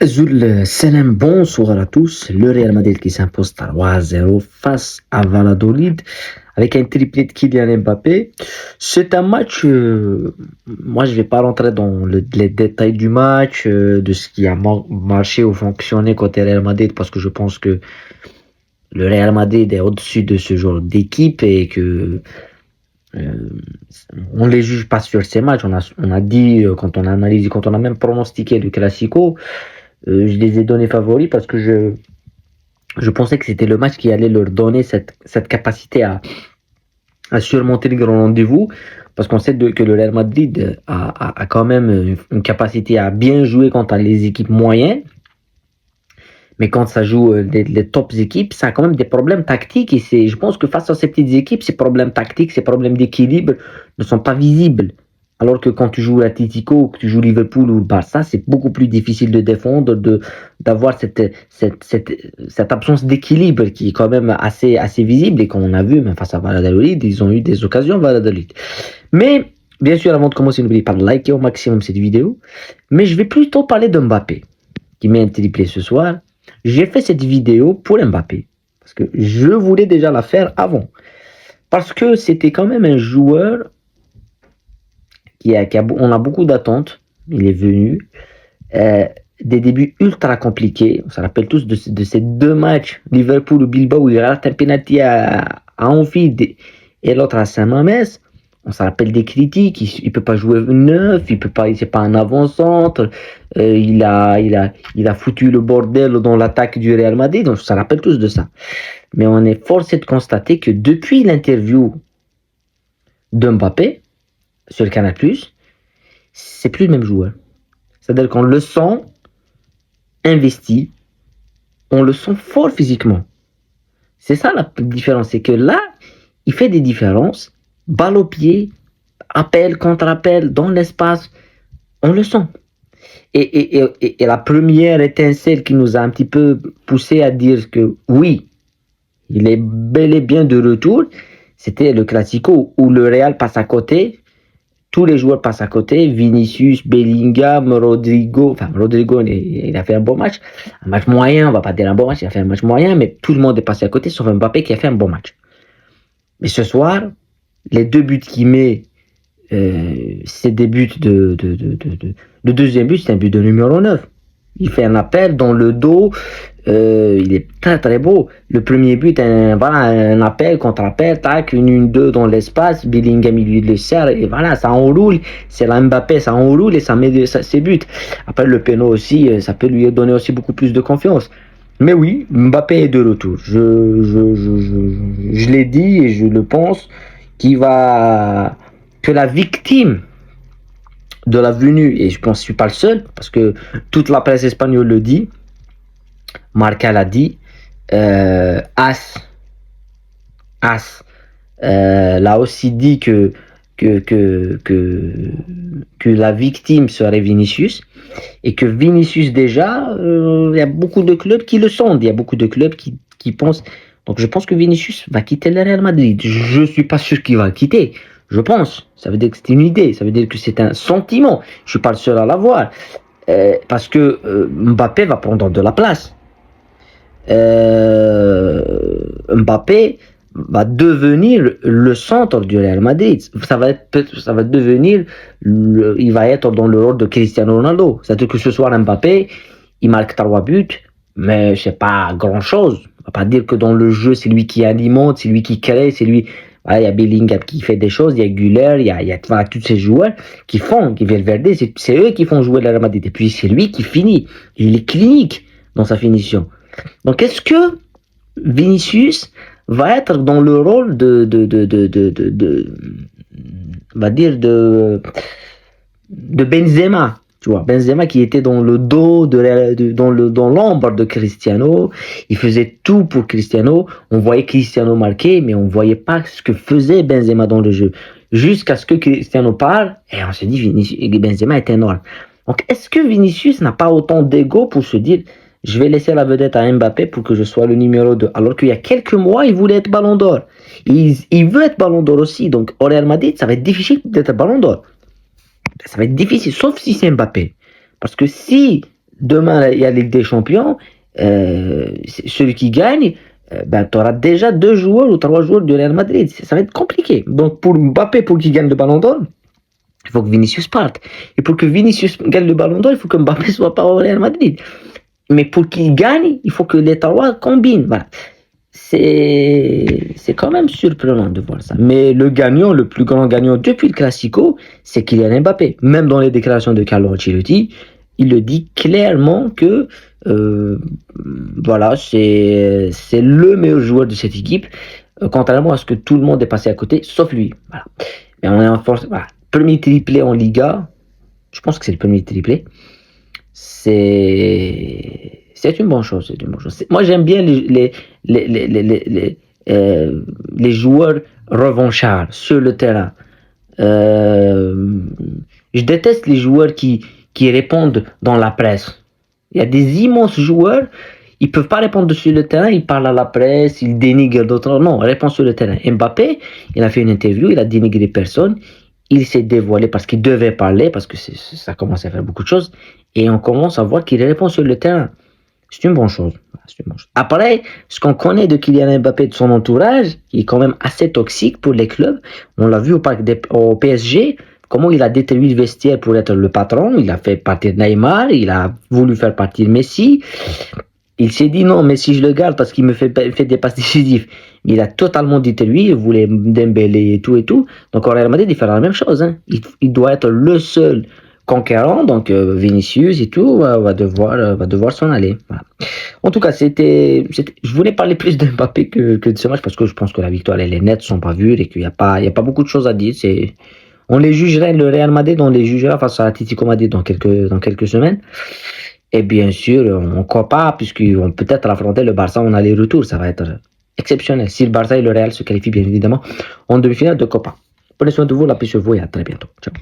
Azul Salam, bonsoir à tous. Le Real Madrid qui s'impose 3-0 face à Valladolid avec un triplé de Kylian Mbappé. C'est un match, moi je vais pas rentrer dans les détails du match, de ce qui a marché ou fonctionné côté Real Madrid parce que je pense que le Real Madrid est au-dessus de ce genre d'équipe et que euh, on les juge pas sur ces matchs. On a dit, quand on a analysé, quand on a même pronostiqué le Classico, je les ai donnés favoris parce que je pensais que c'était le match qui allait leur donner cette capacité à surmonter les grands rendez-vous. Parce qu'on sait que le Real Madrid a quand même une capacité à bien jouer contre les équipes moyennes. Mais quand ça joue les tops équipes, ça a quand même des problèmes tactiques. Je pense que face à ces petites équipes, ces problèmes tactiques, ces problèmes d'équilibre ne sont pas visibles. Alors que quand tu joues l'Atlético, que tu joues Liverpool ou le Barça, c'est beaucoup plus difficile de défendre, d'avoir cette absence d'équilibre qui est quand même assez visible et qu'on a vu, même face à Valladolid, ils ont eu des occasions Valladolid. Mais, bien sûr, avant de commencer, n'oubliez pas de liker au maximum cette vidéo. Mais je vais plutôt parler de Mbappé, qui met un triplé ce soir. J'ai fait cette vidéo pour Mbappé, parce que je voulais déjà la faire avant. Parce que c'était quand même un joueur on a beaucoup d'attentes. Il est venu. Des débuts ultra compliqués. On se rappelle tous de ces deux matchs, Liverpool ou Bilbao, où il rate un penalty à Anfield et l'autre à Saint-Mamès. On se rappelle des critiques. Il ne peut pas jouer neuf, c'est pas un avant-centre. Il a foutu le bordel dans l'attaque du Real Madrid. Donc, on se rappelle tous de ça. Mais on est forcé de constater que depuis l'interview de Mbappé sur Canal+, c'est plus le même joueur. C'est-à-dire qu'on le sent investi, on le sent fort physiquement. C'est ça la différence, c'est que là, il fait des différences, balle au pied, appel, contre-appel, dans l'espace, on le sent. Et la première étincelle qui nous a un petit peu poussé à dire que oui, il est bel et bien de retour, c'était le Classico où le Real passe à côté. Tous les joueurs passent à côté, Vinicius, Bellingham, Rodrigo, il a fait un bon match, un match moyen, on va pas dire un bon match, il a fait un match moyen, mais tout le monde est passé à côté, sauf Mbappé qui a fait un bon match. Mais ce soir, les deux buts qu'il met, c'est des buts le deuxième but, c'est un but de numéro 9. Il fait un appel dans le dos, il est très très beau. Le premier but, un appel, contre-appel, tac, une 2 dans l'espace, Bellingham il lui le sert, et voilà, ça enroule, c'est la Mbappé, ça enroule et ça met ses buts. Après le péno aussi, ça peut lui donner aussi beaucoup plus de confiance. Mais oui, Mbappé est de retour. Je l'ai dit et je le pense, que la victime de la venue, et je pense que je suis pas le seul, parce que toute la presse espagnole le dit, Marca l'a dit, As l'a aussi dit que la victime serait Vinicius, et que Vinicius déjà, il y a beaucoup de clubs qui le sondent, il y a beaucoup de clubs qui pensent. Donc je pense que Vinicius va quitter le Real Madrid. Je suis pas sûr qu'il va le quitter. Je pense. Ça veut dire que c'est une idée. Ça veut dire que c'est un sentiment. Je suis pas le seul à l'avoir. Parce que Mbappé va prendre de la place. Mbappé va devenir le centre du Real Madrid. Ça va devenir, il va être dans le rôle de Cristiano Ronaldo. C'est-à-dire que ce soir, Mbappé, il marque 3 buts, mais c'est pas grand-chose. On va pas dire que dans le jeu, c'est lui qui alimente, c'est lui qui crée, c'est lui. Voilà, il y a Bellingham qui fait des choses, il y a Güler, il y a voilà, tous ces joueurs qui viennent Valverde, c'est eux qui font jouer le Real Madrid. Et puis c'est lui qui finit. Il est clinique dans sa finition. Donc, est-ce que Vinicius va être dans le rôle on va dire de Benzema, tu vois, Benzema qui était dans le dos dans l'ombre de Cristiano, il faisait tout pour Cristiano, on voyait Cristiano marquer, mais on voyait pas ce que faisait Benzema dans le jeu, jusqu'à ce que Cristiano parle, et on s'est dit Benzema est énorme. Donc, est-ce que Vinicius n'a pas autant d'ego pour se dire je vais laisser la vedette à Mbappé pour que je sois le numéro 2. Alors qu'il y a quelques mois, il voulait être ballon d'or. Il veut être ballon d'or aussi. Donc, au Real Madrid, ça va être difficile d'être ballon d'or. Ça va être difficile, sauf si c'est Mbappé. Parce que si demain, il y a Ligue des Champions. Celui qui gagne, tu auras déjà 2 joueurs ou 3 joueurs du Real Madrid. Ça va être compliqué. Donc, pour Mbappé, pour qu'il gagne le Ballon d'Or, il faut que Vinicius parte. Et pour que Vinicius gagne le Ballon d'Or, il faut que Mbappé soit pas au Real Madrid. Mais pour qu'il gagne, il faut que les 3 combinent. Voilà. C'est quand même surprenant de voir ça. Mais le gagnant, le plus grand gagnant depuis le Classico, c'est Kylian Mbappé. Même dans les déclarations de Carlo Ancelotti, il le dit clairement que voilà, c'est le meilleur joueur de cette équipe, contrairement à ce que tout le monde est passé à côté, sauf lui. Voilà. Mais on est en force. Voilà. Premier triplé en Liga, je pense que c'est le premier triplé. C'est une bonne chose. C'est une bonne chose. Moi, j'aime bien les joueurs revanchards sur le terrain. Je déteste les joueurs qui répondent dans la presse. Il y a des immenses joueurs, ils peuvent pas répondre sur le terrain, ils parlent à la presse, ils dénigrent d'autres. Non, répond sur le terrain. Mbappé, il a fait une interview, il a dénigré personne, il s'est dévoilé parce qu'il devait parler, parce que ça commence à faire beaucoup de choses, et on commence à voir qu'il répond sur le terrain. C'est une bonne chose. Après, ce qu'on connaît de Kylian Mbappé, de son entourage, qui est quand même assez toxique pour les clubs, on l'a vu au PSG, comment il a détruit le vestiaire pour être le patron, il a fait partir Neymar, il a voulu faire partir Messi, il s'est dit non, Messi je le garde parce qu'il me fait des passes décisives. Il a totalement détruit, il voulait Dembélé et tout. Donc au Real Madrid, il fera la même chose. Hein. Il doit être le seul conquérant, donc Vinicius et tout va devoir s'en aller. Voilà. En tout cas, je voulais parler plus de Mbappé que de ce match parce que je pense que la victoire et les nets sont pas vues et qu'il n'y a pas beaucoup de choses à dire. On les jugerait, le Real Madrid, on les jugera face à l'Atlético Madrid dans quelques semaines. Et bien sûr, on Copa, puisqu'ils vont peut-être affronter le Barça en aller-retour. Ça va être exceptionnel. Si le Barça et le Real se qualifient, bien évidemment, en demi-finale de Copa. Prenez soin de vous, la paix sur vous et à très bientôt. Ciao.